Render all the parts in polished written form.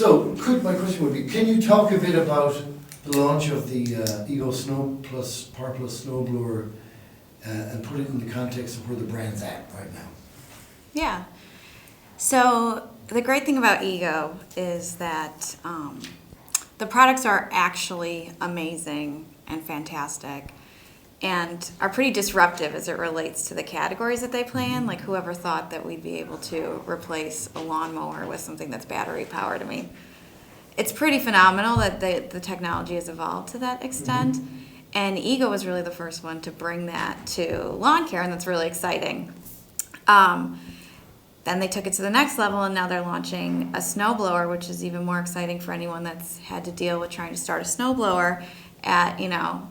So, my question would be, can you talk a bit about the launch of the Ego Snow Plus Power Plus snowblower and put it in the context of where the brand's at right now? Yeah. So the great thing about Ego is that the products are actually amazing and fantastic and are pretty disruptive as it relates to the categories that they play in. Like, whoever thought that we'd be able to replace a lawnmower with something that's battery powered? I mean, it's pretty phenomenal that the technology has evolved to that extent. And Ego was really the first one to bring that to lawn care, and that's really exciting. Then they took it to the next level, and now they're launching a snowblower, which is even more exciting for anyone that's had to deal with trying to start a snowblower at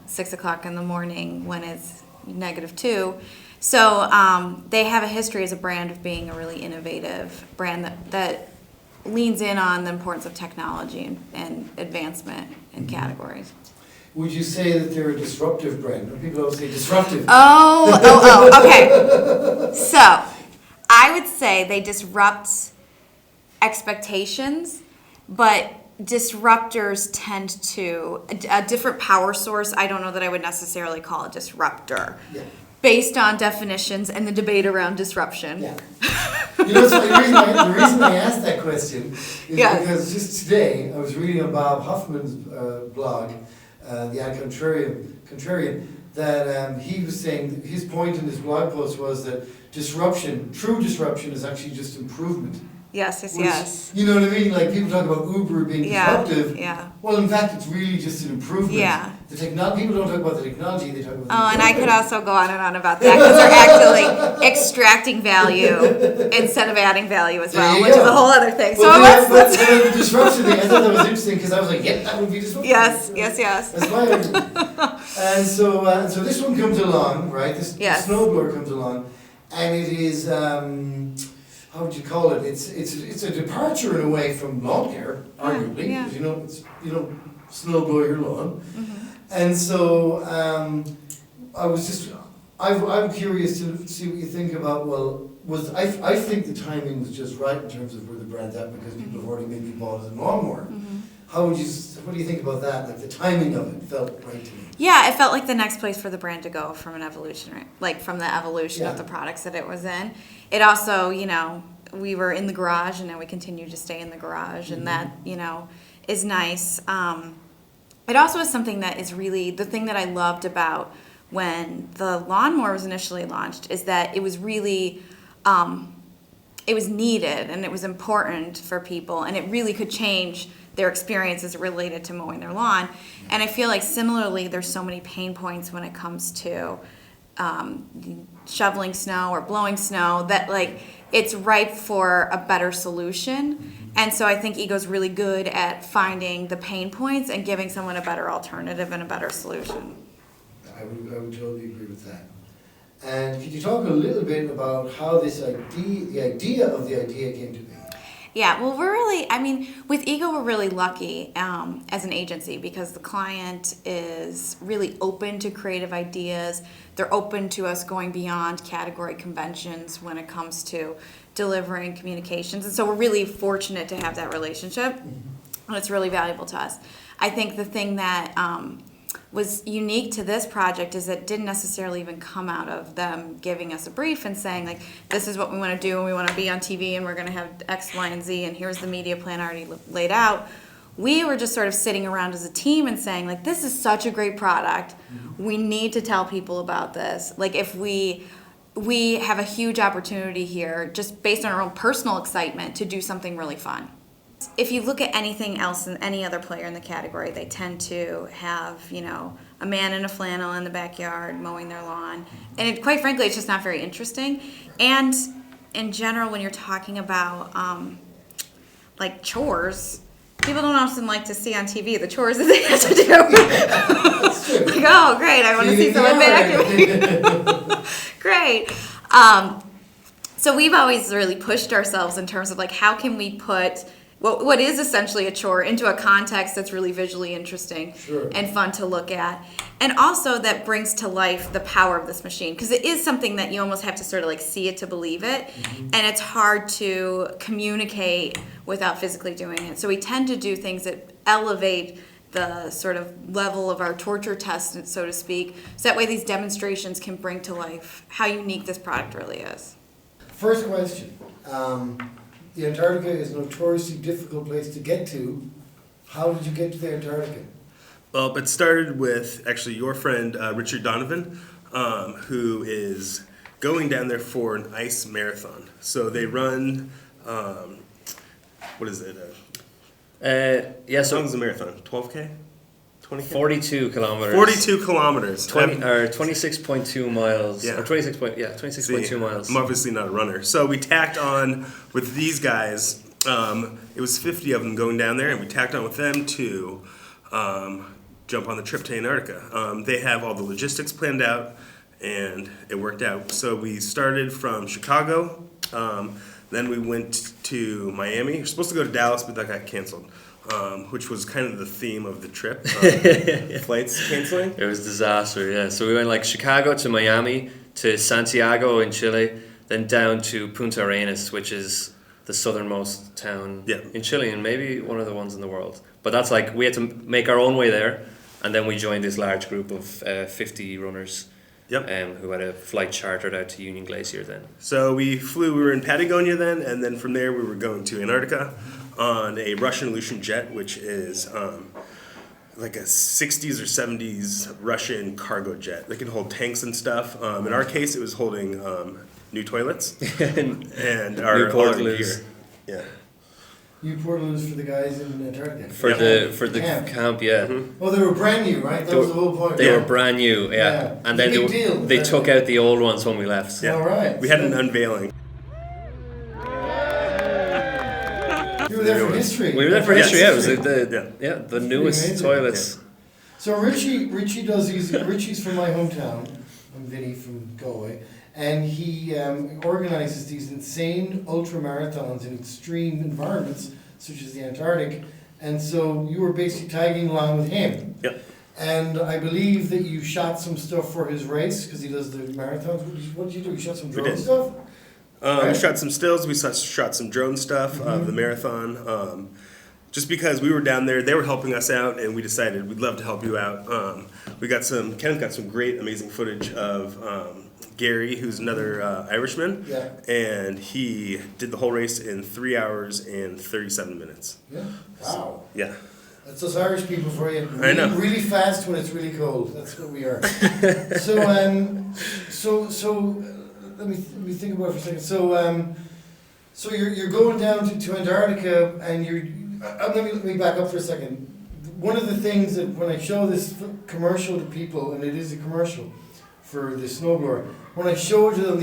6 o'clock in the morning when it's -2. So they have a history as a brand of being a really innovative brand that leans in on the importance of technology and advancement in categories. Would you say that they're a disruptive brand? People always say disruptive. Okay. So I would say they disrupt expectations, but disruptors tend to, a different power source, I don't know that I would necessarily call a disruptor. Yeah. Based on definitions and the debate around disruption. Yeah. So the reason I asked that question is because just today I was reading on Bob Hoffman's blog, the Ad Contrarian, that he was saying his point in his blog post was that true disruption is actually just improvement. Yes. You know what I mean? Like, people talk about Uber being disruptive. Yeah. Well, in fact, it's really just an improvement. Yeah. People don't talk about the technology, they talk about the and I could also go on and on about that, because they're actually extracting value instead of adding value as well, which is a whole other thing. Well, the disruption thing, I thought that was interesting, because I was like, yeah, that would be disruptive. Yes. That's my argument. And so this one comes along, right? This snowblower comes along, and it is, how would you call it? It's a departure in a way from lawn care, arguably, because you don't snowblow your lawn. And so I'm curious to see what you think about. I think the timing was just right in terms of where the brand's at, because people have already maybe bought it as a lawnmower. What do you think about that? Like, the timing of it felt right to me. Yeah, it felt like the next place for the brand to go from an evolution, right? Like, from the evolution of the products that it was in. It also, we were in the garage, and now we continue to stay in the garage, and that, is nice. It also is something that is really, the thing that I loved about when the lawnmower was initially launched is that it was really, it was needed and it was important for people, and it really could change their experiences related to mowing their lawn. And I feel like similarly, there's so many pain points when it comes to shoveling snow or blowing snow that, like, it's ripe for a better solution. And so I think Ego's really good at finding the pain points and giving someone a better alternative and a better solution. I would totally agree with that. And could you talk a little bit about how the idea came to be? Yeah, well, with Ego, we're really lucky as an agency, because the client is really open to creative ideas. They're open to us going beyond category conventions when it comes to delivering communications. And so we're really fortunate to have that relationship, and it's really valuable to us. I think the thing that was unique to this project is it didn't necessarily even come out of them giving us a brief and saying, like, this is what we want to do, and we want to be on TV, and we're going to have X, Y, and Z, and here's the media plan already laid out. We were just sort of sitting around as a team and saying, like, this is such a great product. We need to tell people about this. Like, if we have a huge opportunity here, just based on our own personal excitement, to do something really fun. If you look at anything else and any other player in the category, they tend to have, a man in a flannel in the backyard mowing their lawn. And quite frankly, it's just not very interesting. And in general, when you're talking about like chores, people don't often like to see on TV the chores that they have to do. Like, oh, great, I want to see someone vacuuming. Great. So we've always really pushed ourselves in terms of, like, how can we put what is essentially a chore into a context that's really visually interesting and fun to look at. And also that brings to life the power of this machine, because it is something that you almost have to sort of like see it to believe it. And it's hard to communicate without physically doing it. So we tend to do things that elevate the sort of level of our torture test, so to speak, so that way these demonstrations can bring to life how unique this product really is. First question. The Antarctica is a notoriously difficult place to get to. How did you get to the Antarctica? Well, it started with actually your friend Richard Donovan, who is going down there for an ice marathon. So they run, what is it? How long is the marathon? 12K? 20K? 42 kilometers. 42 kilometers. 26.2 miles. Yeah. Or 26.2 miles. I'm obviously not a runner. So we tacked on with these guys. It was 50 of them going down there, and we tacked on with them to jump on the trip to Antarctica. They have all the logistics planned out, and it worked out. So we started from Chicago. Then we went to Miami. We were supposed to go to Dallas, but that got canceled. Which was kind of the theme of the trip. Flights canceling. It was a disaster, yeah. So we went like Chicago to Miami to Santiago in Chile, then down to Punta Arenas, which is the southernmost town in Chile and maybe one of the ones in the world. But that's like, we had to make our own way there, and then we joined this large group of 50 runners who had a flight chartered out to Union Glacier then. So we were in Patagonia then, and then from there we were going to Antarctica on a Russian Aleutian jet, which is like a 60s or 70s Russian cargo jet. They can hold tanks and stuff. In our case, it was holding new toilets and our new all our gear. Yeah. New portaloos for the guys in Antarctica. For the camp, yeah. Well, they were brand new, right? That was the whole point. They were brand new, yeah. And then they took out the old ones when we left. Yeah. All right. We had an unveiling. You were there for history. We were there for history, yeah. It was the newest toilets. Yeah. So Richie does these. Richie's from my hometown. I'm Vinny from Galway. And he organizes these insane ultra marathons in extreme environments, such as the Antarctic. And so you were basically tagging along with him. Yep. And I believe that you shot some stuff for his race, because he does the marathons. What did you do? You shot some drone stuff? We shot some stills. We shot some drone stuff of the marathon. Just because we were down there, they were helping us out, and we decided we'd love to help you out. Kenneth got some great, amazing footage of Gary, who's another Irishman, and he did the whole race in 3 hours and 37 minutes. Yeah. Wow. Yeah. That's us Irish people for you. I know. Really fast when it's really cold. That's what we are. So let me think about it for a second. So you're going down to Antarctica, and let me back up for a second. One of the things that when I show this commercial to people, and it is a commercial for the snowblower, when I show it to them,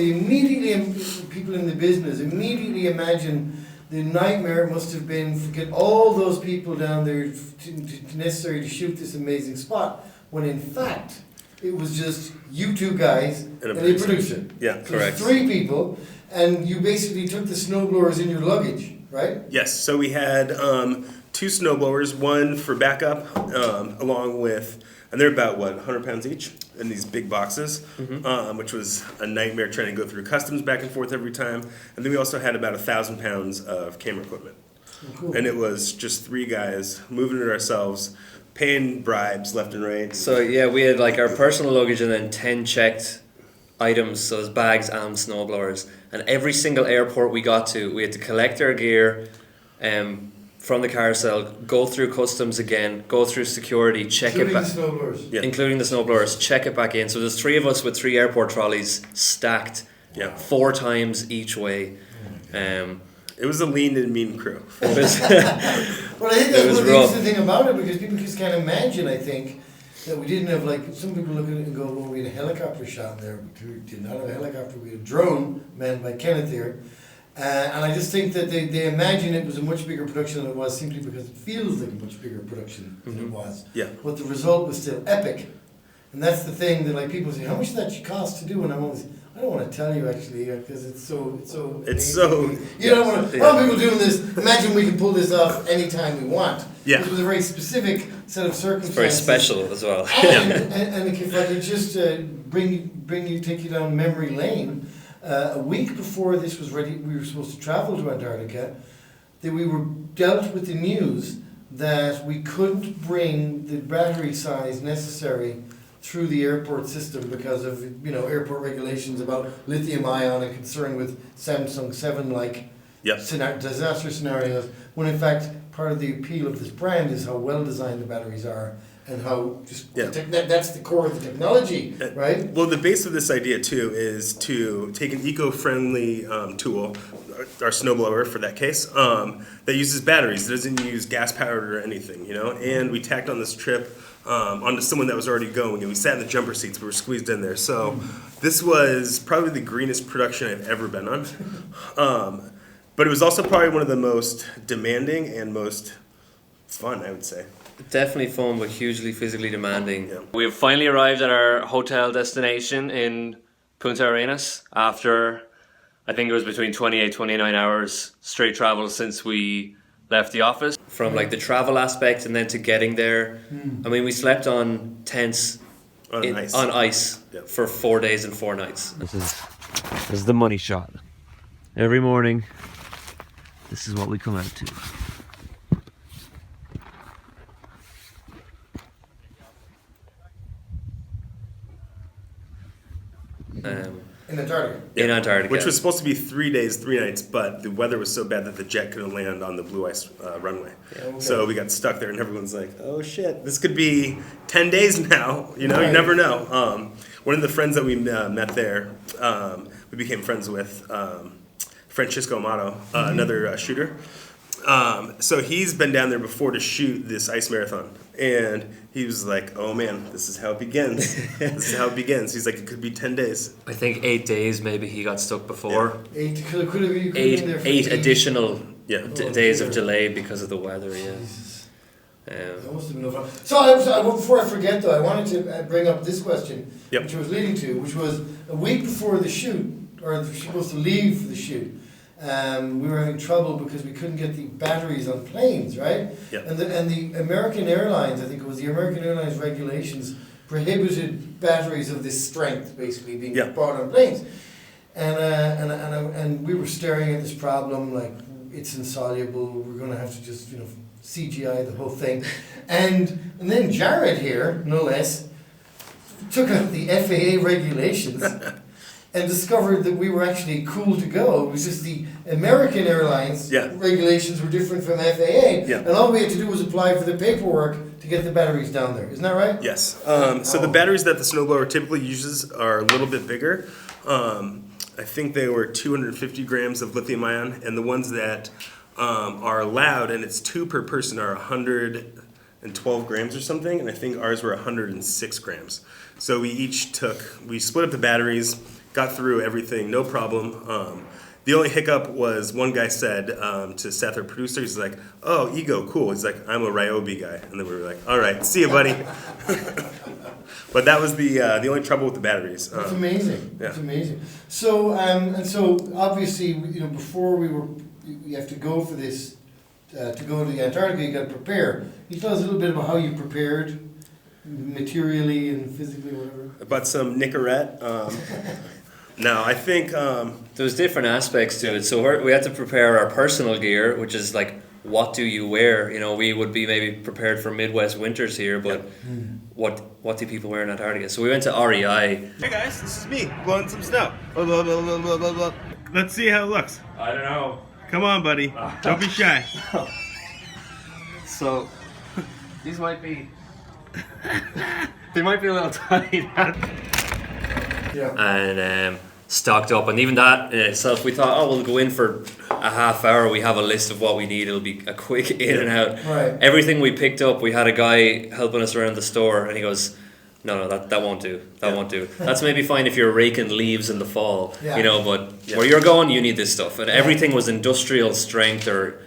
people in the business immediately imagine the nightmare it must have been to get all those people down there necessary to shoot this amazing spot, when in fact it was just you two guys and a producer. Yeah, so correct. 3 people, and you basically took the snowblowers in your luggage, right? Yes, so we had 2 snowblowers, one for backup, along with, and they're about, 100 pounds each in these big boxes, which was a nightmare trying to go through customs back and forth every time. And then we also had about 1,000 pounds of camera equipment. Oh, cool. And it was just 3 guys moving it ourselves, paying bribes left and right. So yeah, we had like our personal luggage and then 10 checked items, so as bags and snowblowers. And every single airport we got to, we had to collect our gear from the carousel, go through customs again, go through security, check it back. Including the snowblowers, check it back in. So there's 3 of us with 3 airport trolleys stacked 4 times each way. It was a lean and mean crew. Well, I think that's one of the interesting thing about it, because people just can't imagine, I think, that we didn't have, like, some people look at it and go, well, we had a helicopter shot in there. We did not have a helicopter, we had a drone manned by Kenneth here. And I just think that they imagine it was a much bigger production than it was, simply because it feels like a much bigger production than it was. Yeah. But the result was still epic. And that's the thing that, like, people say, how much did that cost to do? And I don't want to tell you actually because it's so. It's so. You don't want to. Oh, people doing this. Imagine we can pull this off anytime we want. Yeah. This was a very specific set of circumstances. Very special as well. And if I could just take you down memory lane, a week before this was ready, we were supposed to travel to Antarctica. That we were dealt with the news that we couldn't bring the battery size necessary through the airport system because of airport regulations about lithium ion and concern with Samsung 7 like disaster scenarios. When in fact part of the appeal of this brand is how well designed the batteries are and how that's the core of the technology, right? Well, the base of this idea too is to take an eco-friendly tool, our snowblower for that case, that uses batteries. It doesn't use gas powered or anything, And we tacked on this trip onto someone that was already going, and we sat in the jumper seats. We were squeezed in there. So this was probably the greenest production I've ever been on. But it was also probably one of the most demanding and most fun, I would say. Definitely fun, but hugely physically demanding. Yeah. We have finally arrived at our hotel destination in Punta Arenas after, I think it was between 28, 29 hours straight travel since we left the office. From like the travel aspect and then to getting there. I mean, we slept on tents On ice Yeah. for 4 days and 4 nights. This is the money shot. Every morning, this is what we come out to. In Antarctica. In Antarctica. Which was supposed to be 3 days, 3 nights, but the weather was so bad that the jet couldn't land on the blue ice runway. Okay. So we got stuck there, and everyone's like, "Oh shit, this could be 10 days now." You Right. never know. One of the friends that we met there, we became friends with, Francisco Amato, another shooter. So he's been down there before to shoot this ice marathon, and he was like, "Oh man, this is how it begins. This is how it begins." He's like, "It could be 10 days." I think 8 days maybe he got stuck before. Eight could have been there for Eight additional Yeah. days of delay because of the weather, Jesus. That Um, must have been no fun. So, before I forget though, I wanted to bring up this question, Yep. which I was leading to, which was a week before the shoot, or supposed to leave for the shoot. We were having trouble because we couldn't get the batteries on planes, right? Yep. And the American Airlines, I think it was the American Airlines regulations prohibited batteries of this strength basically being Yeah. brought on planes. And we were staring at this problem like it's insoluble. We're going to have to just CGI the whole thing. And then Jared here, no less, took out the FAA regulations and discovered that we were actually cool to go. It was just the American Airlines regulations were different from FAA. Yeah. And all we had to do was apply for the paperwork to get the batteries down there. Isn't that right? Yes. So the batteries that the snowblower typically uses are a little bit bigger. I think they were 250 grams of lithium ion, and the ones that are allowed, and it's 2 per person, are 112 grams or something, and I think ours were 106 grams. So we split up the batteries, got through everything, no problem. The only hiccup was one guy said to Seth, our producer, he's like, "Oh, ego, cool." He's like, "I'm a Ryobi guy," and then we were like, "All right, see you, buddy." But that was the only trouble with the batteries. That's amazing. Yeah. That's amazing. So and so obviously before you have to go for this to go to the Antarctica, you got to prepare. Can you tell us a little bit about how you prepared materially and physically, whatever? About some Nicorette. No, I think there was different aspects to it. So we had to prepare our personal gear, which is like, what do you wear? We would be maybe prepared for Midwest winters here, but what do people wear in Antarctica? So we went to REI. Hey guys, this is me blowing some snow. Blah, blah, blah, blah, blah, blah, blah. Let's see how it looks. I don't know. Come on, buddy. Don't be shy. So these might be they might be a little tight. Yeah. And stocked up, and even that in itself, we thought, we'll go in for a half hour, we have a list of what we need, it'll be a quick in and out. Right. Everything we picked up, we had a guy helping us around the store, and he goes, no, that won't do, won't do. That's maybe fine if you're raking leaves in the fall, but where you're going, you need this stuff, and everything was industrial strength or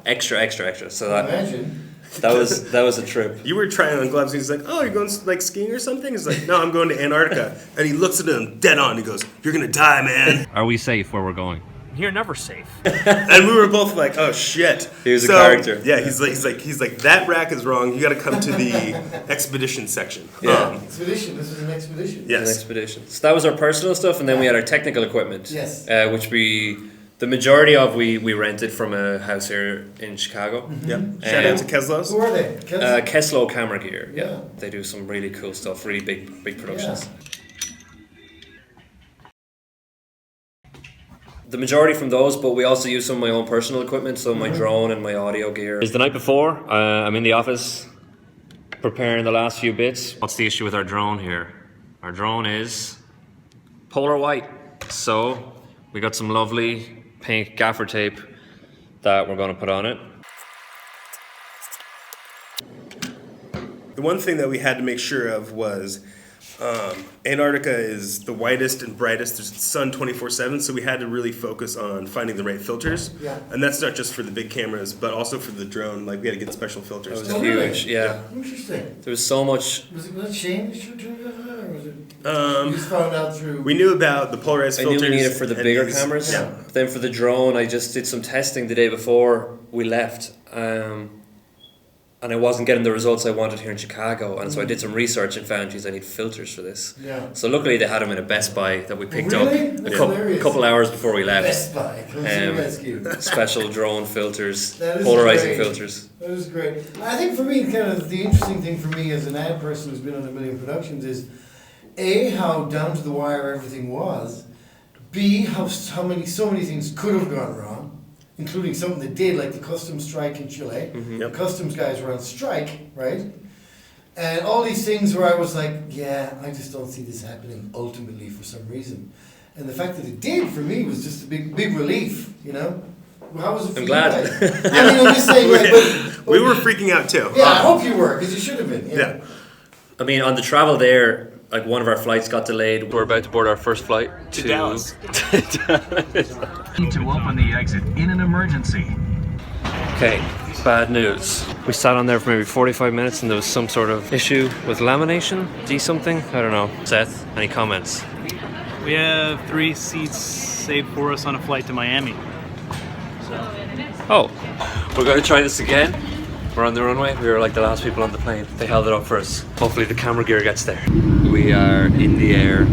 extra, so that Imagine. That was a trip. You were trying on gloves, and he's like, "Oh, you're going like skiing or something?" He's like, "No, I'm going to Antarctica." And he looks at him dead on. He goes, "You're gonna die, man." Are we safe where we're going? You're never safe. And we were both like, "Oh shit." He was a character. Yeah, he's like, that rack is wrong. You got to come to the expedition section. Yeah. Expedition. This was an expedition. Yes. An expedition. So that was our personal stuff, and then we had our technical equipment. Yes. Which the majority of we rented from a house here in Chicago. Yep. Shout out to Keslos. Who are they? Keslow Camera Gear. Yeah. They do some really cool stuff, really big productions. The majority from those, but we also use some of my own personal equipment, so my drone and my audio gear. It's the night before. I'm in the office preparing the last few bits. What's the issue with our drone here? Our drone is polar white. So we got some lovely pink gaffer tape that we're going to put on it. The one thing that we had to make sure of was Antarctica is the whitest and brightest. There's sun 24/7, so we had to really focus on finding the right filters. Yeah. And that's not just for the big cameras, but also for the drone. Like, we had to get special filters. That was huge, yeah. Interesting. There was so much. Was it Shane that should do that, or was it? You just found out through. We knew about the polarized I filters. knew we needed for the and bigger these- cameras. Yeah. Then for the drone, I just did some testing the day before we left. And I wasn't getting the results I wanted here in Chicago, and so I did some research and found, geez, I need filters for this. Yeah. So luckily they had them in a Best Buy that we picked Really? up That's a hilarious. couple hours before we left. Best Buy comes to the rescue. Special drone filters, That is polarizing great. filters. That was great. I think for me, kind of the interesting thing for me as an ad person who's been on a million productions is A, how down to the wire everything was, B, so many things could have gone wrong, including something that did, like the customs strike in Chile. Yep. The customs guys were on strike, right? And all these things where I was like, yeah, I just don't see this happening ultimately for some reason. And the fact that it did for me was just a big relief, you know? Well, how was it for I'm you glad. guys? I mean, I'm just saying, like, but We were freaking out too. yeah, I hope you were, because you should have been. Yeah. I mean, on the travel there, like one of our flights got delayed. We're about to board our first flight to Dallas. Need to open the exit in an emergency. Okay, bad news. We sat on there for maybe 45 minutes and there was some sort of issue with lamination, something, I don't know. Seth, any comments? We have 3 seats saved for us on a flight to Miami. Oh, we're going to try this again. We're on the runway. We were like the last people on the plane. They held it up for us. Hopefully the camera gear gets there. We are in the air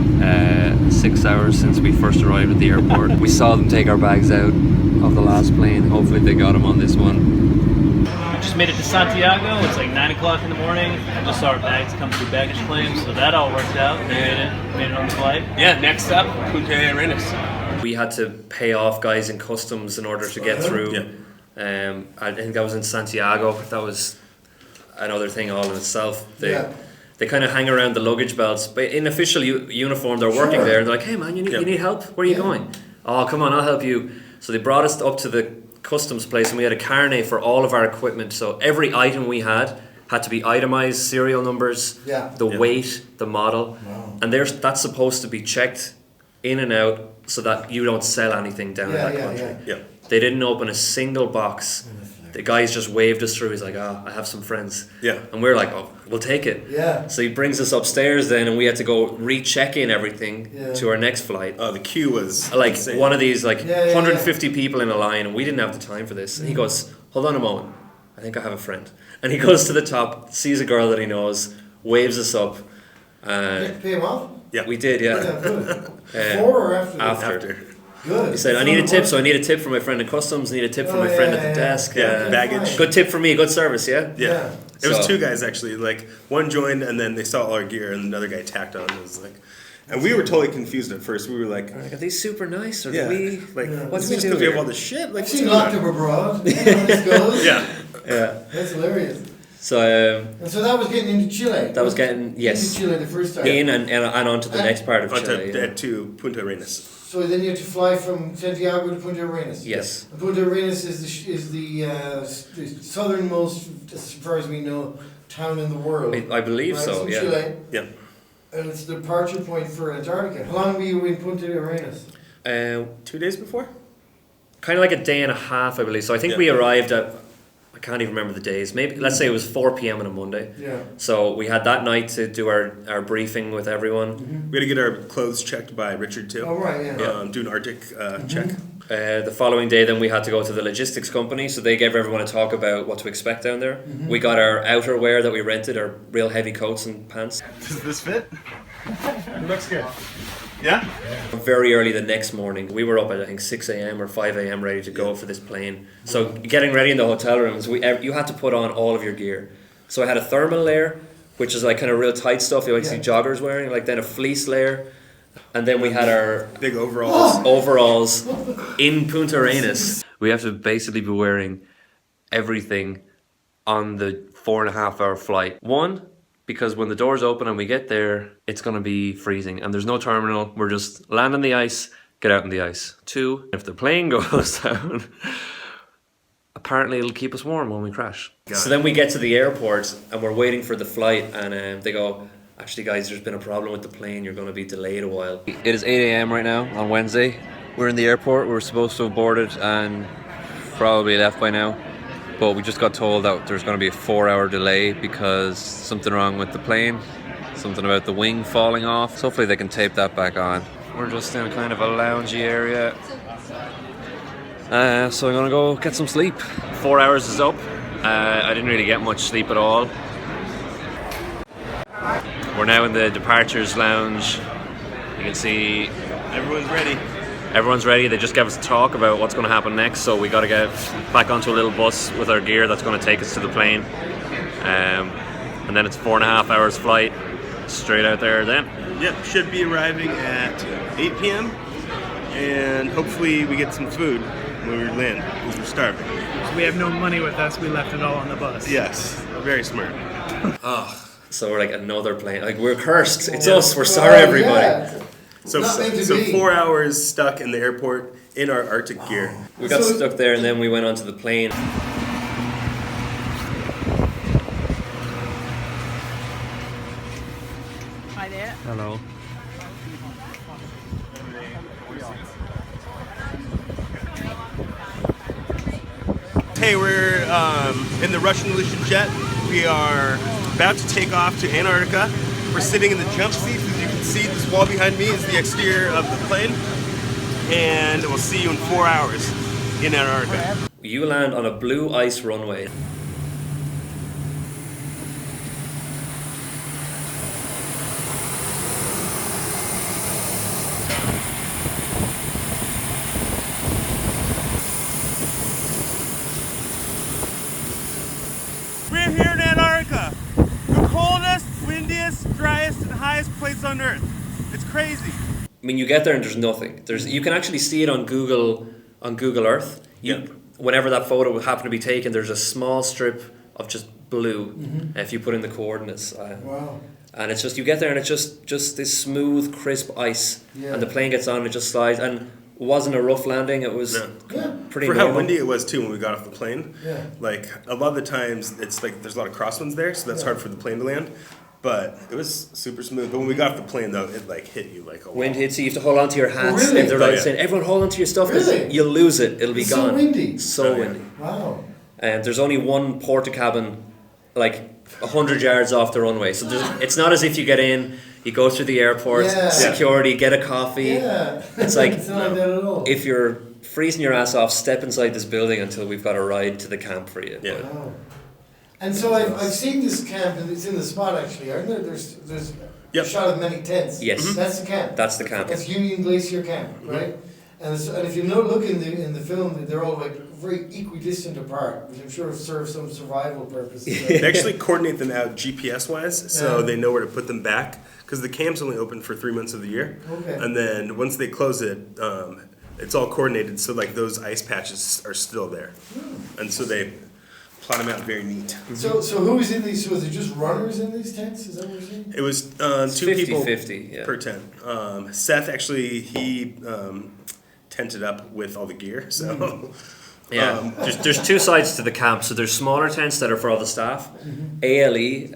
6 hours since we first arrived at the airport. We saw them take our bags out of the last plane. Hopefully they got them on this one. We just made it to Santiago. It's like 9 o'clock in the morning. I just saw our bags come through baggage claim, so that all worked out. We made it on the flight. Yeah, next up, Punta Arenas. We had to pay off guys in customs in order to get through. Yeah. I think that was in Santiago. That was another thing all in itself. They kind of hang around the luggage belts, but in official uniform they're working there, and they're like, "Hey man, you need help? Where are you going? Oh, come on, I'll help you." So they brought us up to the customs place, and we had a carnet for all of our equipment. So every item we had to be itemized, serial numbers, the weight, the model, and that's supposed to be checked in and out so that you don't sell anything down in that country. Yeah. They didn't open a single box. The guys just waved us through. He's like, I have some friends. Yeah. And we're like, oh, we'll take it. Yeah. So he brings us upstairs then, and we had to go recheck in everything to our next flight. Oh, the queue was Like insane. one of these, 150 people in a line, and we didn't have the time for this. And he goes, hold on a moment. I think I have a friend. And he goes to the top, sees a girl that he knows, waves us up. Pay him off? Yeah. We did, yeah. Good. Before or after? After. Good. He said, I need a tip, so I need a tip from my friend in customs, I need a tip from my friend at the desk. Yeah, baggage. Good tip for me, good service, yeah? Yeah. It was So- 2 guys actually. Like, one joined and then they saw all our gear, and another guy tacked on. It was like, and we were totally confused at first. We were like, Like, are these super nice, or yeah, do we... like, What is do we this do because we have here? all this shit? Like, I've what's seen going Locked on? Up Abroad. You know how this goes? Yeah. Yeah. That's hilarious. So, And so that was getting into Chile. that was getting, yes, Into Chile the first time. in and on to the next part of Onto Chile. Yeah. to Punta Arenas. So then you have to fly from Santiago to Punta Arenas. Yes. And Punta Arenas is the southernmost, as far as we know, town in the world. I believe right? so, From yeah. Chile, Yeah. and it's the departure point for Antarctica. How long were you in Punta Arenas? 2 days before? Kind of like a day and a half, I believe. So I think Yeah. we arrived at I can't even remember the days. Maybe let's say it was 4 p.m. on a Monday. Yeah. So we had that night to do our briefing with everyone. We had to get our clothes checked by Richard too. Oh, right, yeah. Do an Arctic check. The following day, then we had to go to the logistics company, so they gave everyone a talk about what to expect down there. We got our outerwear that we rented, our real heavy coats and pants. Does this fit? Looks good. Yeah? Very early the next morning, we were up at I think 6 a.m. or 5 a.m. ready to go for this plane. So getting ready in the hotel rooms, you had to put on all of your gear. So I had a thermal layer, which is like kind of real tight stuff you might see joggers wearing, like then a fleece layer. And then we had our big overalls in Punta Arenas. We have to basically be wearing everything on the 4.5 hour flight. One, because when the doors open and we get there, it's going to be freezing and there's no terminal. We're just land on the ice, get out on the ice. Two, if the plane goes down, apparently it'll keep us warm when we crash. So then we get to the airport and we're waiting for the flight, and they go, actually guys, there's been a problem with the plane, you're going to be delayed a while. It is 8 a.m. right now on Wednesday. We're in the airport. We're supposed to have boarded and probably left by now. But we just got told that there's going to be a 4-hour delay because something wrong with the plane. Something about the wing falling off. So hopefully they can tape that back on. We're just in kind of a loungy area. So I'm going to go get some sleep. 4 hours is up. I didn't really get much sleep at all. We're now in the departures lounge. You can see Everyone's ready. everyone's ready. They just gave us a talk about what's going to happen next, so we got to get back onto a little bus with our gear that's going to take us to the plane. And then it's 4.5 hours flight straight out there then. Yep, should be arriving at 8 p.m. and hopefully we get some food when we land because we're starving. We have no money with us. We left it all on the bus. Yes, very smart. So we're like, another plane. Like, we're cursed. It's us. We're sorry, everybody. Yeah. So Not meant to so be. 4 hours stuck in the airport in our Arctic gear. We got So- stuck there, and then we went onto the plane. Hi there. Hello. Hey, we're in the Russian Illusion jet. We are about to take off to Antarctica. We're sitting in the jump seats. As you can see, this wall behind me is the exterior of the plane. And we'll see you in 4 hours in Antarctica. You land on a blue ice runway. We're here in Antarctica, the coldest, windiest, driest, and highest place on Earth. It's crazy. I mean, you get there and there's nothing. You can actually see it on Google Earth. Yep. Whenever that photo would happen to be taken, there's a small strip of just blue. If you put in the coordinates, Wow. and it's just, you get there and it's just this smooth, crisp ice, Yeah. and the plane gets on and it just slides. And it wasn't a rough landing. It was No. Yeah. pretty For normal. how windy it was too when we got off the plane. Yeah. Like a lot of the times it's like there's a lot of crosswinds there, so that's hard for the plane to land. But it was super smooth. But when we got off the plane though, it like hit you like a wall. Wind hits you, you have to hold on to your hands. really? And they're Oh, like yeah. saying, everyone hold on to your stuff because Really? you'll lose it. It'll be It's gone. so windy. So Oh, yeah. windy. Wow. And there's only one porta-cabin, like 100 yards off the runway. So it's not as if you get in, you go through the airport, Yeah. security, get a coffee. Yeah. It's like, it's not like that at all. if you're freezing your ass off, step inside this building until we've got a ride to the camp for you. Yeah. But Wow. And so I've seen this camp, and it's in the spot actually, aren't there? There's Yep. a shot of many tents. Yes. Mhm. That's the camp. that's the camp. That's Union Glacier Camp, right? And if you look in the film, they're all like very equidistant apart, which I'm sure serves some survival purposes. They actually coordinate them out GPS wise, so Yeah. they know where to put them back. Because the camp's only open for 3 months of the year, Okay. and then once they close it, it's all coordinated. So like those ice patches are still there, and so they plot them out very neat. So who is in these? So is it just runners in these tents? Is that what you're saying? It was It's 2 people 50-50, yeah. per tent. Seth actually he tented up with all the gear, so Yeah, there's two sides to the camp. So there's smaller tents that are for all the staff. ALE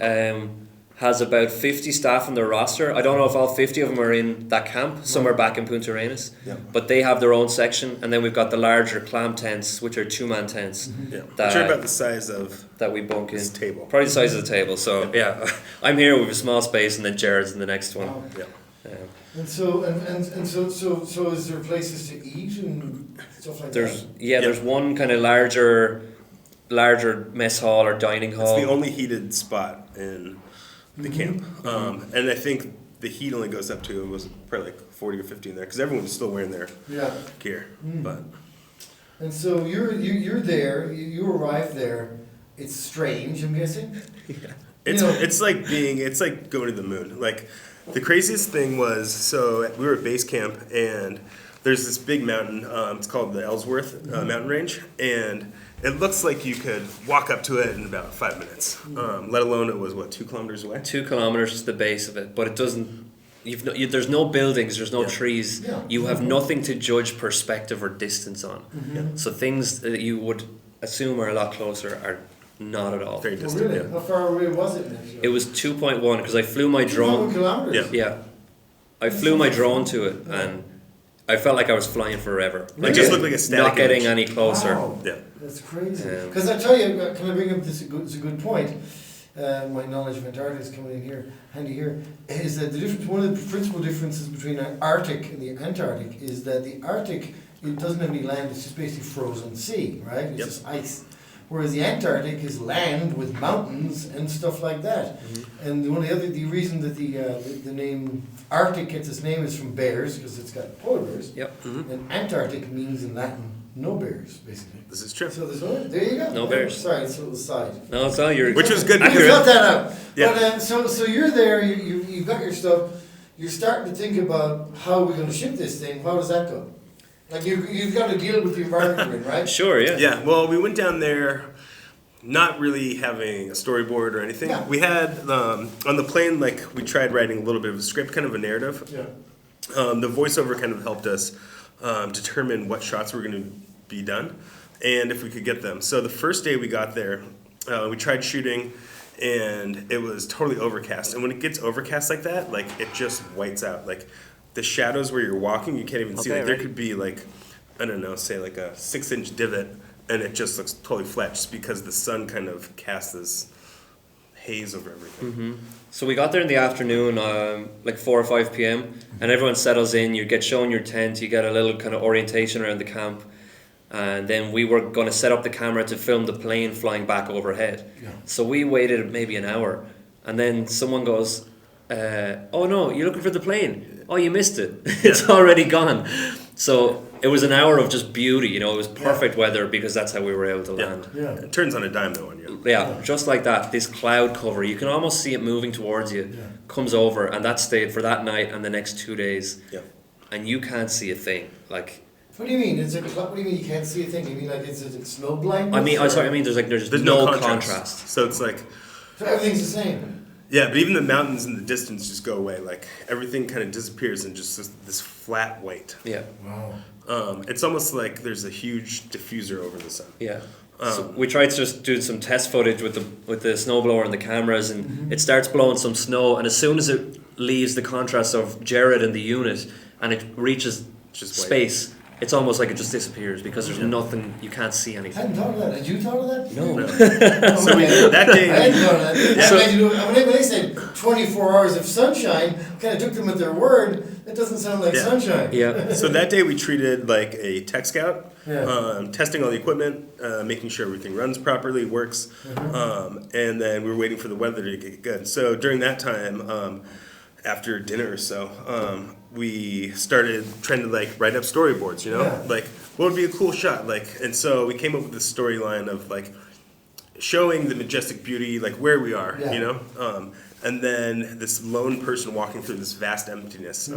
has about 50 staff on their roster. I don't know if all 50 of them are in that camp. Some are back in Punta Arenas. Yeah. But they have their own section. And then we've got the larger clam tents, which are 2-man tents. Yeah. That, Which are about the size of that we bunk in. this table. Probably the size of the table. So, yeah. I'm here with a small space, and then Jared's in the next one. Wow. Yeah. And so is there places to eat and stuff like There's that? there's one kind of larger mess hall or dining hall. It's the only heated spot in the camp. And I think the heat only goes up to, it was probably like 40 or 50 in there, because everyone's still wearing their gear. But And so you're there. You arrive there. It's strange, I'm guessing. it's like going to the moon. Like, the craziest thing was, so we were at base camp, and there's this big mountain. It's called the Ellsworth mountain range, and it looks like you could walk up to it in about 5 minutes. Let alone it was 2 kilometers away. 2 kilometers is the base of it, but it doesn't. There's no buildings, there's no trees. Yeah. You have nothing to judge perspective or distance on. So things that you would assume are a lot closer are not at all. Very Oh, distant. really? How far away was it? It was 2.1 because I flew my 1 drone. kilometers. Yeah. Yeah, I flew my drone to it, and I felt like I was flying forever. It just looked like a static Not getting image. any closer. Wow. Yeah. That's crazy. Yeah. Because I tell you, can I bring up this? It's a good point. My knowledge of Antarctica is coming in here, handy here. Is that the difference? One of the principal differences between the Arctic and the Antarctic is that the Arctic, it doesn't have any land. It's just basically frozen sea, right? It's just ice. Whereas the Antarctic is land with mountains and stuff like that. And one of the reason that the name Arctic gets its name is from bears, because it's got polar bears. Yep. And Antarctic means in Latin no bears, basically. This is true. So there's there you go. No bears. Sorry, it's a little side. No, it's all your. Which was good You because cut that out. Yeah. But so you're there. You've got your stuff. You're starting to think about how we're going to ship this thing. How does that go? Like you've got to deal with the environment, you're in, right? Sure, yeah. Yeah, well, we went down there not really having a storyboard or anything. Yeah. We had, on the plane, like, we tried writing a little bit of a script, kind of a narrative. Yeah. The voiceover kind of helped us determine what shots were going to be done and if we could get them. So the first day we got there, we tried shooting, and it was totally overcast. And when it gets overcast like that, like, it just whites out. Like, the shadows where you're walking, you can't even see. Like, there could be, like, I don't know, say like a 6-inch divot, and it just looks totally flat just because the sun kind of casts this haze over everything. So we got there in the afternoon, like 4 or 5 p.m., and everyone settles in. You get shown your tent, you get a little kind of orientation around the camp, and then we were going to set up the camera to film the plane flying back overhead. Yeah. So we waited maybe an hour, and then someone goes, "Oh no, you're looking for the plane. Oh, you missed it. It's already gone." So it was an hour of just beauty, you know. It was perfect weather because that's how we were able to land. Yeah. It turns on a dime though on you. Yeah, just like that, this cloud cover, you can almost see it moving towards you, comes over, and that stayed for that night and the next 2 days. Yeah. And you can't see a thing. Like, What do you mean? What do you mean you can't see a thing? You mean like it's snow blindness? I mean, or- there's There's no no contrast. So it's like, So everything's the same. yeah, but even the mountains in the distance just go away. Like, everything kind of disappears in just this flat white. Yeah, Wow. It's almost like there's a huge diffuser over the sun. yeah. So we tried to just do some test footage with the snowblower and the cameras, and it starts blowing some snow, and as soon as it leaves the contrast of Jared and the unit, and it reaches Just white. space, it's almost like it just disappears because there's nothing, you can't see I anything. hadn't thought of that. Had you thought of that? No. So that day, I hadn't thought of that. Yeah. When they said 24 hours of sunshine, kind of took them at their word. That doesn't sound like Yeah. sunshine. Yeah. So that day we treated like a tech scout, Yeah. testing all the equipment, making sure everything runs properly, works, and then we were waiting for the weather to get good. So during that time, after dinner or so, we started trying to like write up storyboards, you know, Yeah. like what would be a cool shot, like, and so we came up with this storyline of like showing the majestic beauty, like where we are, Yeah. you know, and then this lone person walking through this vast emptiness,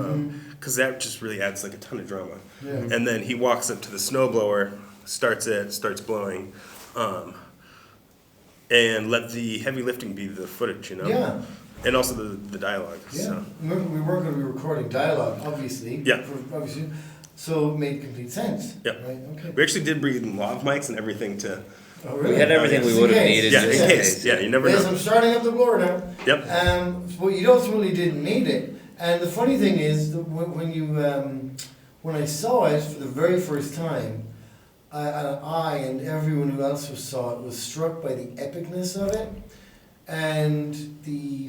because that just really adds like a ton of drama. Yeah. And then he walks up to the snowblower, starts blowing, and let the heavy lifting be the footage, you know? Yeah. And also the dialogue. Yeah. So. Remember, we weren't going to be recording dialogue, obviously. Yeah. Obviously. So it made complete sense. Yeah. Right. Okay. We actually did bring lav mics and everything to Oh, really? We had everything we would have needed. Yeah, just in case. Yeah, you never Yes, know. I'm starting up the blower now. Yep. But you ultimately didn't need it. And the funny thing is, that when I saw it for the very first time, I and everyone who else saw it was struck by the epicness of it, and we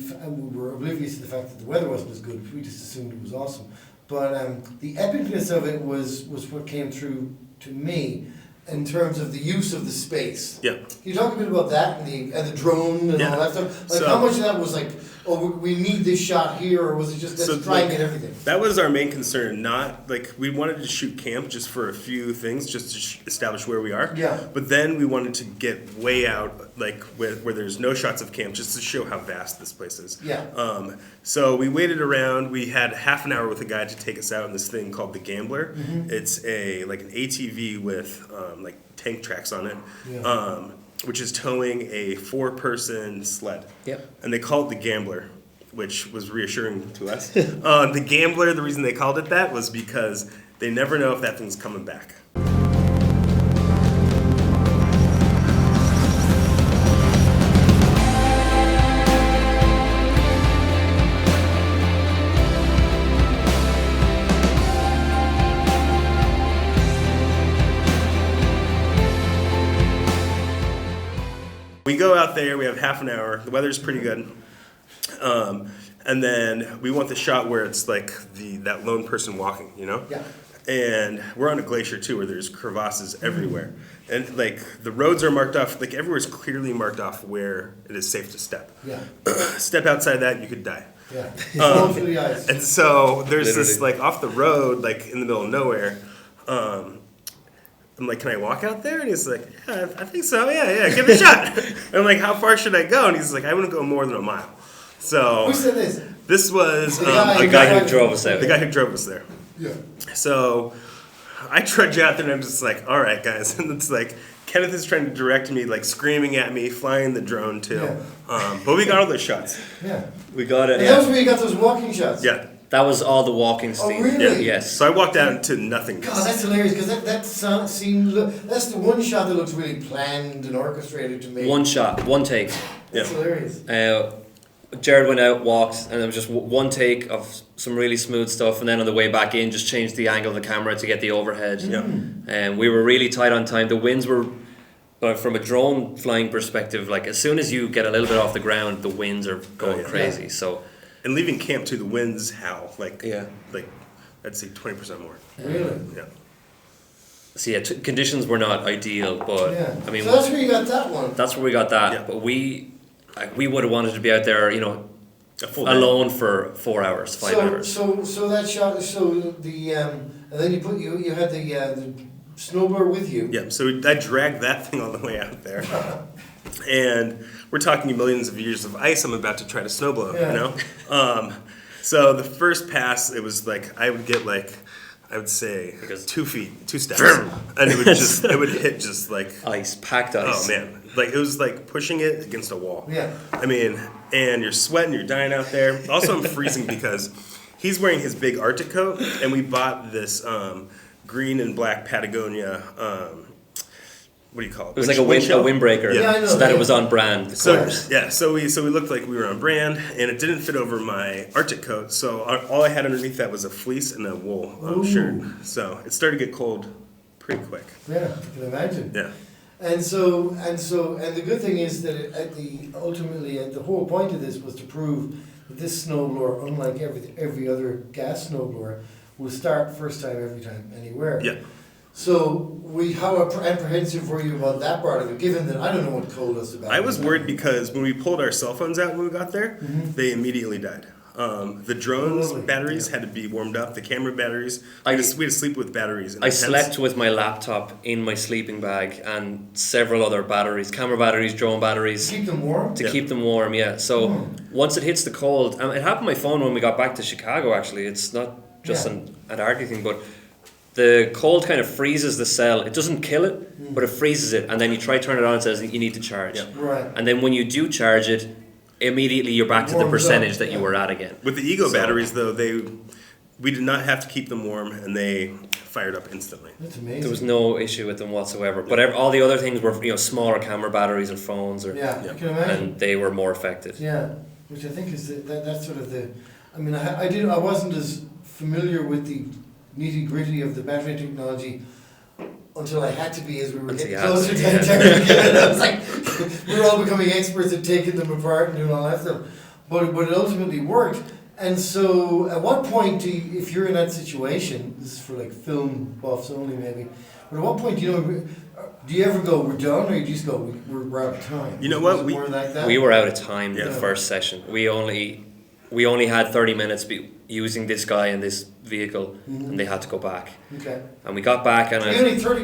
were oblivious to the fact that the weather wasn't as good. We just assumed it was awesome. But the epicness of it was what came through to me in terms of the use of the space. Yeah. Can you talk a bit about that and the drone and Yeah. all that stuff? Like So- how much of that was like, oh, we need this shot here, or was it just let's try and get everything? That was our main concern. Not like we wanted to shoot camp just for a few things, just to establish where we are. Yeah. But then we wanted to get way out, like where there's no shots of camp, just to show how vast this place is. Yeah. So we waited around. We had half an hour with a guy to take us out in this thing called the Gambler. Mm-hmm. It's like an ATV with like tank tracks on it. Yeah. Which is towing a 4-person sled. Yep. And they call it the Gambler, which was reassuring to us. The Gambler, the reason they called it that was because they never know if that thing's coming back. We go out there, we have half an hour, the weather's pretty good. And then we want the shot where it's like that lone person walking, you know? Yeah. And we're on a glacier too, where there's crevasses everywhere. And like the roads are marked off, like everywhere's clearly marked off where it is safe to step. Yeah. Step outside that, you could die. Yeah. Fall through the ice. And so there's this Literally. like off the road, like in the middle of nowhere. I'm like, can I walk out there? And he's like, yeah, I think so. Yeah, give it a shot. And I'm like, how far should I go? And he's like, I wouldn't go more than a mile. So Who said this? this was The guy- The guy who drove us out. the guy who drove us there. Yeah. So I trudge out there and I'm just like, all right, guys. And it's like, Kenneth is trying to direct me, like screaming at me, flying the drone too. But we got all those shots. Yeah. We got it. And that was where you got those walking shots. Yeah. That was all the walking Oh, scene. really? Yeah. Yes. So I walked out into nothingness. God, that's hilarious because that's the one shot that looks really planned and orchestrated to me. One shot, one take. That's Yeah. hilarious. Jared went out, walked, and it was just one take of some really smooth stuff, and then on the way back in, just changed the angle of the camera to get the overhead. Yeah. And we were really tight on time. The winds were, but from a drone flying perspective, like as soon as you get a little bit off the ground, the winds are going yeah. crazy. So And leaving camp too, the winds howl like Yeah. like I'd say 20% more. Really? Yeah. So yeah, conditions were not ideal, but Yeah. I mean, so that's where you got that one. that's where we got that. Yeah. But we would have wanted to be out there, A full day. alone for 4 hours, 5 hours. So that shot. So the and then you had the snowblower with you. Yeah, so I dragged that thing all the way out there. And we're talking millions of years of ice I'm about to try to snowblow, Yeah. you know? So the first pass, it was like, I would get like, I would say Because- 2 feet, 2 steps. And it would hit just like, Ice, packed ice. oh man. Like it was like pushing it against a wall. Yeah. I mean, and you're sweating, you're dying out there. Also, I'm freezing because he's wearing his big Arctic coat, and we bought this green and black Patagonia. What do you call it? It was like a windbreaker, Yeah, I know, so that yeah. it was on brand. The So colours. yeah, so we looked like we were on brand, and it didn't fit over my Arctic coat. So all I had underneath that was a fleece and a wool Ooh. shirt. So it started to get cold pretty quick. Yeah, I can imagine. Yeah. And the good thing is that ultimately the whole point of this was to prove that this snowblower, unlike every other gas snowblower, will start first time every time anywhere. Yeah. So how apprehensive were you about that part of it? Given that I don't know what told us about. I was worried because when we pulled our cell phones out when we got there, they immediately died. The drones Lovely. batteries had to be warmed up. The camera batteries, we had to sleep with batteries. In I the tents. slept with my laptop in my sleeping bag and several other batteries, camera batteries, drone batteries, Keep them warm. to Yeah. keep them warm. Yeah. So once it hits the cold, it happened on my phone when we got back to Chicago. Actually, it's not just Yeah. an Antarctic thing, but the cold kind of freezes the cell. It doesn't kill it, but it freezes it, and then you try to turn it on. It says you need to charge, Yeah. Right. and then when you do charge it, immediately you're back to the Warms up, percentage that you yeah. were at again. With the Ego So- batteries, though, we did not have to keep them warm, and they fired up instantly. That's amazing. There was no issue with them whatsoever. But all the other things were smaller camera batteries or phones, Yeah, you can imagine. and they were more affected. Yeah, which I think is that's sort of the. I mean, I wasn't as familiar with the nitty gritty of the battery technology until I had to be as we were Until getting you had closer to, to yeah. Antarctica. And I was like, we were all becoming experts at taking them apart and doing all that stuff. But it ultimately worked. And so, at what point if you're in that situation, this is for like film buffs only maybe, but at what point do you ever go, we're done, or you just go, we're out of time? You know what? Was it more like that? We were out of time Yeah. the first session. We only had 30 minutes using this guy and this vehicle, and they had to go back. Okay. And we got back, and You only 30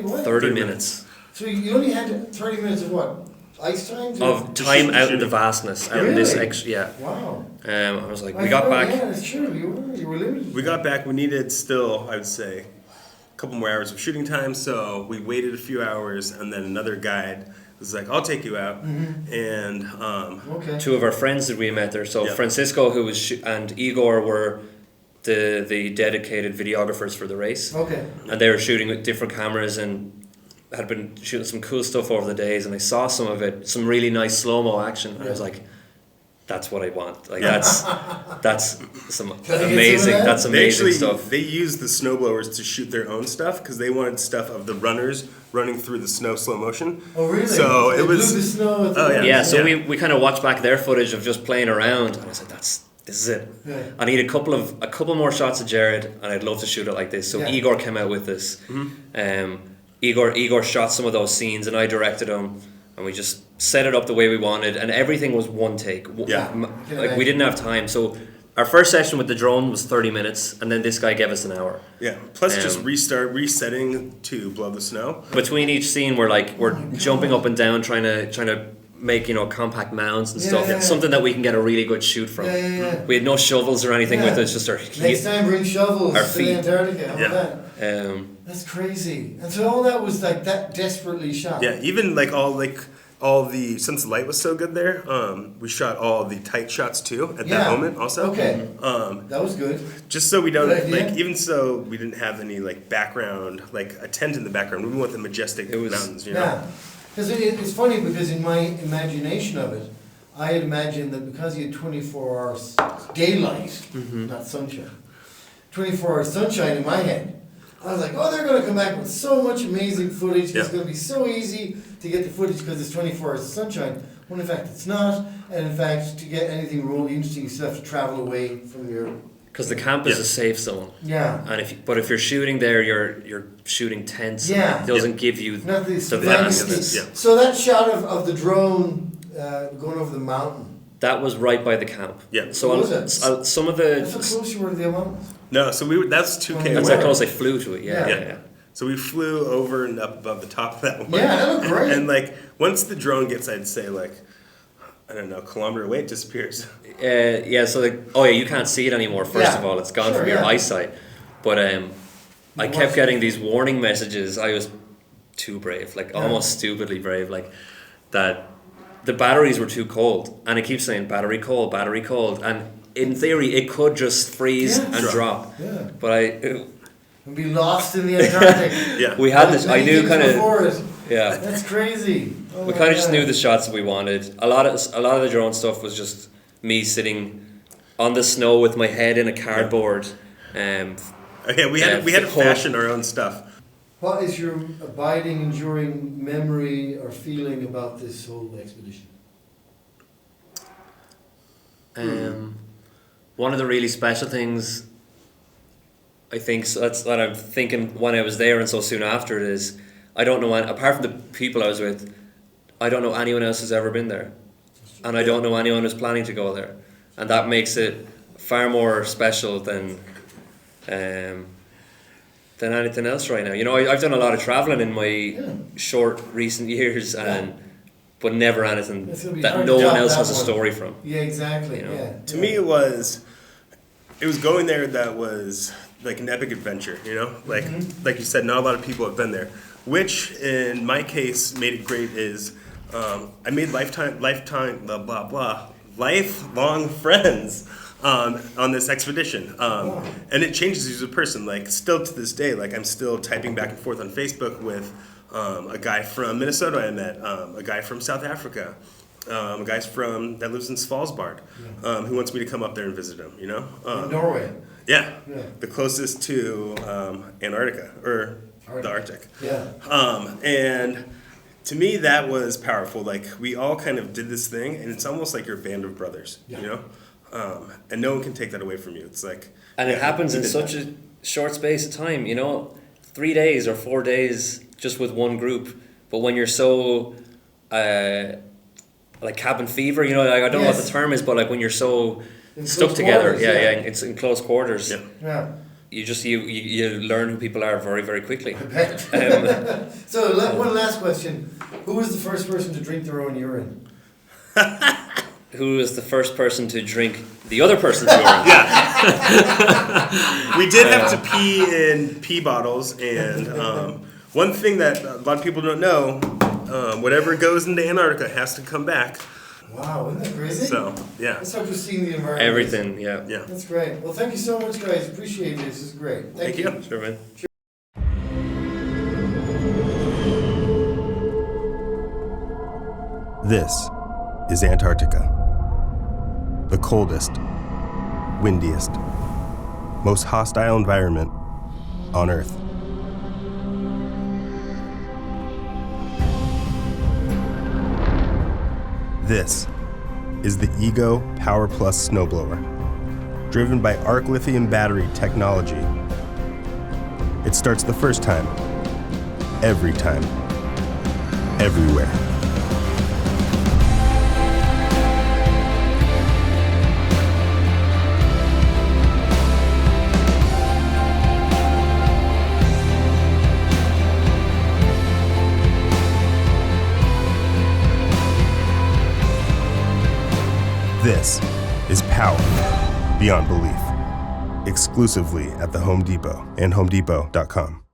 what? 30 minutes So you only had 30 minutes of what? Ice time? of time out in the vastness. Out in this Really? yeah. Wow. I was like, we got back. Yeah, that's true. You were limited. We got back. We needed still, I would say, a couple more hours of shooting time. So we waited a few hours, and then another guide was like, "I'll take you out." And Okay. Two of our friends that we met there. So Yeah. Francisco, who was and Igor were the dedicated videographers for the race, Okay. and they were shooting with different cameras and had been shooting some cool stuff over the days. And I saw some of it, some really nice slow-mo action, and I was like, "That's what I want. Like that's some Can I get amazing. some of that? That's they amazing actually stuff." they used the snowblowers to shoot their own stuff because they wanted stuff of the runners running through the snow slow motion. Oh, really? So They it was. blew the snow. Oh, yeah. Yeah, so Yeah. we kind of watched back their footage of just playing around, and I was like, this is it. Yeah. I need a couple more shots of Jared, and I'd love to shoot it like this. So Yeah. Igor came out with this. Igor shot some of those scenes, and I directed them, and we just set it up the way we wanted, and everything was one take. Yeah. Like we didn't have time. So our first session with the drone was 30 minutes, and then this guy gave us an hour. Yeah. Plus, just Um, resetting to blow the snow. Between each scene, we're jumping up and down, trying to make compact mounds and stuff. Yeah. Something that we can get a really good shoot from. Yeah. We had no shovels or anything with Yeah. us, just our Next time, bring shovels Our to feet. Antarctica. How about Yeah. that? That's crazy. And so all that was like that desperately shot. Yeah. Even all the since the light was so good there, we shot all the tight shots too at that moment also. Okay. That was good. Just so we don't Good idea. even so we didn't have any background a tent in the background. We want the majestic mountains. Yeah. Because it's funny because in my imagination of it, I had imagined that because you had 24 hours daylight, not sunshine, 24 hours sunshine in my head, I was like, oh, they're going to come back with so much amazing footage. Yeah. It's going to be so easy to get the footage because it's 24 hours of sunshine. When in fact it's not. And in fact, to get anything really interesting, you still have to travel away from your... because the camp is Yeah. a safe zone. Yeah. And if you're shooting there, you're shooting tents. Yeah. It doesn't give you Not the the vastness. vastness. Yeah. So that shot of the drone going over the mountain, That was right by the camp. Yeah. So What on, was it? some of that's how the close you were to the mountains. No, so that's 2K that's away. how close I flew to it. Yeah. Yeah. So we flew over and up above the top of that one. Yeah, that looked great. And once the drone gets, I'd say I don't know, a kilometer away, it disappears. So you can't see it anymore. First Yeah. of all, it's gone Sure, from your yeah. eyesight. But I What kept was getting these warning messages. I was too brave, almost stupidly brave, that the batteries were too cold, and it keeps saying battery cold, and in theory it could just freeze Yeah. and drop. Yeah. But And be lost in the Antarctic. Yeah. we had this. I Many knew things kind of. before it. Yeah. That's crazy. Oh We my kind of just God. knew the shots that we wanted. A lot of the drone stuff was just me sitting on the snow with my head in a cardboard. Okay, we had to whole- fashion our own stuff. What is your abiding, enduring memory or feeling about this whole expedition? One of the really special things, I think, so that's that I'm thinking when I was there and so soon after it is, I don't know, apart from the people I was with, I don't know anyone else who's ever been there. And I don't know anyone who's planning to go there. And that makes it far more special than anything else right now. I've done a lot of travelling in my short recent years, but never anything It's gonna be that hard no to one top else that has a one. story from. Yeah, exactly. You know, Yeah. To me, it was going there that was like an epic adventure, like you said, not a lot of people have been there, which in my case made it great is I made lifelong friends on this expedition. And it changes you as a person. Like, still to this day, like, I'm still typing back and forth on Facebook with a guy from Minnesota I met, a guy from South Africa, a guy that lives in Svalbard, who wants me to come up there and visit him, you know? In Norway. Yeah, Yeah. the closest to Antarctica, or the Arctic. Yeah. And to me, that was powerful. Like, we all kind of did this thing, and it's almost like you're a band of brothers, you know? And no one can take that away from you. It's like... And it happens in such a short space of time, you know? 3 days or 4 days just with one group. But when you're so... like cabin fever, you know, like, I don't know what the term is, but like when you're so In stuck close together, quarters, it's in close quarters. Yeah. Yeah. You learn who people are very, very quickly. I bet. So one last question: who was the first person to drink their own urine? Who was the first person to drink the other person's urine? We did have to pee in pee bottles, and one thing that a lot of people don't know, whatever goes into Antarctica has to come back. Wow, isn't that crazy? So, yeah. That's how just seeing the environment. Everything, yeah. That's great. Well, thank you so much, guys. Appreciate it. This is great. Thank you. Sure, man. This is Antarctica. The coldest, windiest, most hostile environment on Earth. This is the Ego Power Plus snowblower, driven by arc lithium battery technology. It starts the first time, every time, everywhere. This is power beyond belief. Exclusively at the Home Depot and HomeDepot.com.